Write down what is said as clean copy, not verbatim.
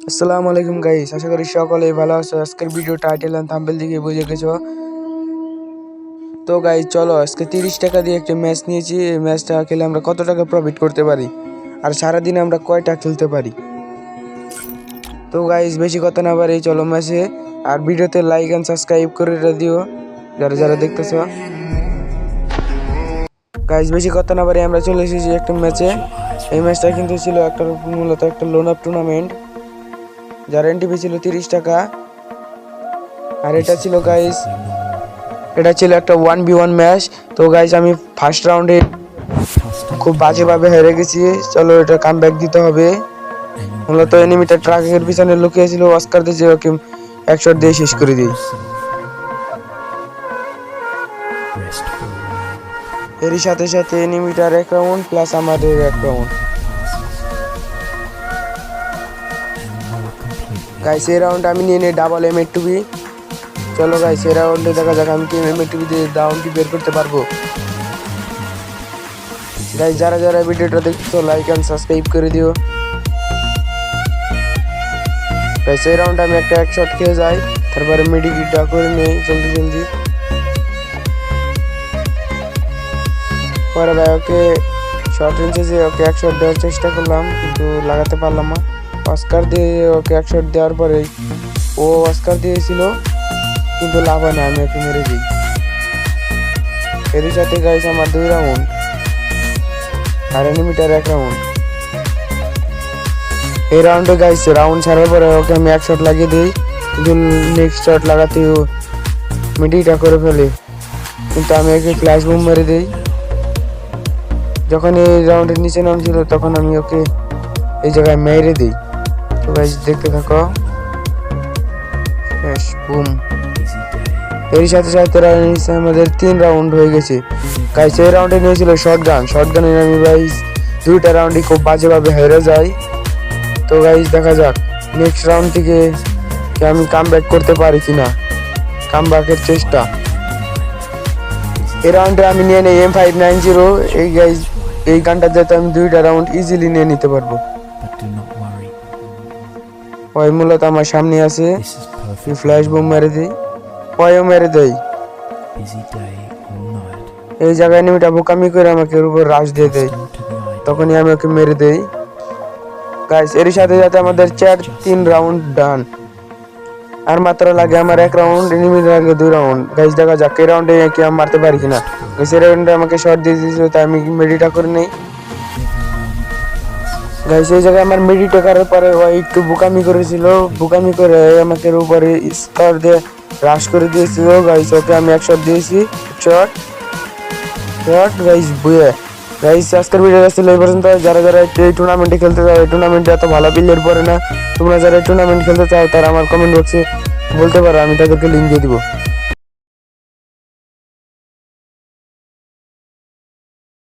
আসসালামু আলাইকুম গাইস, আশা করি সকলেই ভালো আছো। আজকের ভিডিও টাইটেল এন্ড থাম্বনেল দেখে বুঝে গেছো। তো গাইস চলো, আজকে 30 টাকা দিয়ে একটা ম্যাচ নিয়েছি। এই ম্যাচটা খেলে আমরা কত টাকা প্রফিট করতে পারি আর সারাদিনে আমরা কয়টা খেলতে পারি। তো গাইস বেশি কথা না বাড়িয়ে চলো ম্যাচে। আর ভিডিওতে লাইক এন্ড সাবস্ক্রাইব করে দিও যারা যারা দেখতেছো। গাইস বেশি কথা না বাড়িয়ে আমরা চলে এসেছি একটা ম্যাচে। এই ম্যাচটা কিন্তু ছিল মূলত একটা লোন আপ টুর্নামেন্ট, যার এন্ট্রি ফি ছিল 30 টাকা। আর এটা ছিল গাইস, এটা ছিল একটা 1v1 ম্যাচ। তো গাইস আমি ফার্স্ট রাউন্ডে খুব বাজেভাবে হেরে গেছি। চলো এটা কামব্যাক দিতে হবে। মূলত এনিমিটা ট্রাকের পিছনে লুকিয়ে ছিল, অস্কার দিয়ে ওকে এক শট দিয়ে শেষ করে দিই। এরই সাথে সাথে এনিমিটার এক রাউন্ড প্লাস আমাদের এক রাউন্ড। গাইস এই রাউন্ড আমি নিয়ে নিই ডাবল M8-2B। চলো গাইস এই রাউন্ডে দেখা যাক আমি কি M8-2B দিয়ে রাউন্ডটি বের করতে পারবো। গাইস যারা যারা ভিডিওটা দেখছো লাইক এন্ড সাবস্ক্রাইব করে দিও। গাইস এই রাউন্ড আমি একটা এক শট খেয়ে যাই, তারপরে মেডিকিটটা করে নেই জলদি জলদি। পরে ভাই ওকে শর্ট রেঞ্জে ওকে এক শট দেওয়ার চেষ্টা করলাম কিন্তু লাগাতে পারলাম না। অস্কার দিয়ে ওকে এক শট দেওয়ার পরে ও অস্কার দিয়েছিল কিন্তু লাভ হয় না, আমি ওকে মেরে দিই। এর সাথে গাইস আমার 2 রাউন্ড আর এনিমিটার এক রাউন্ড। এই রাউন্ডে গাইস রাউন্ড ছাড়ার পরে ওকে আমি এক শট লাগিয়ে দিই, কিন্তু নেক্সট শট লাগাতে ও মিডিটা করে ফেলে, কিন্তু আমি ওকে ফ্ল্যাশ বুম মেরে দিই। যখন এই রাউন্ডের নিচে নামছিল তখন আমি ওকে এই জায়গায় মেরে দিই। তো গাইস দেখতে থাকো। Flash broom. এর সাথে সাথে আমাদের 3 রাউন্ড হয়ে গেছে। গাইস এই রাউন্ডে নিয়েছিল শটগানে আমি গাইস 2টা রাউন্ডই খুব বাজেভাবে হেরে যাই। তো গাইস দেখা যাক নেক্সট রাউন্ড থেকে আমি কামব্যাক করতে পারি কিনা, কামব্যাকের চেষ্টা। এই রাউন্ডে আমি নিয়ে নেই M590। এই গাইস এই গানটা যাতে আমি 2টা রাউন্ড ইজিলি নিয়ে নিতে পারবো। ওই মূলত আমার সামনে আছে, ফ্ল্যাশ বুম মেরে দিই, ওইও মেরে দেই। এই জায়গায় এনিমিটা বোকামি করে আমাকে উপর রাশ দিয়ে দেয়, তখনই আমি ওকে মেরে দেই। গাইস এর সাথে সাথে আমাদের 3 রাউন্ড ডান। আর মাত্র লাগে আমার এক রাউন্ড, এনিমি লাগে 2 রাউন্ড। গাইস দেখা যাক এই রাউন্ডে কি আমি মারতে পারি কিনা। গাইস এই রাউন্ডে আমাকে শট দিয়ে দিয়েছিল, তাই আমি মেডিটা করে নেই। গাইস এই জায়গায় আমার মেডিটা করার পরে ও একটু বোকামি করেছিল, বোকামি করে আমাকে উপরে স্কোর দিয়ে রাশ করে দিয়েছিল। গাইস ওকে আমি এক শট দিয়েছি, শট গাইস বুয়ে। গাইস আজকের ভিডিওটা ছিল এই পর্যন্ত। যারা যারা এই টুর্নামেন্টে খেলতে চাও, এই টুর্নামেন্টে এত ভালো প্লেয়ার পড়ে না, তোমরা যারা এই টুর্নামেন্ট খেলতে চাও তারা আমার কমেন্ট বক্সে বলতে পারো, আমি তাদেরকে লিঙ্ক দিয়ে দিব।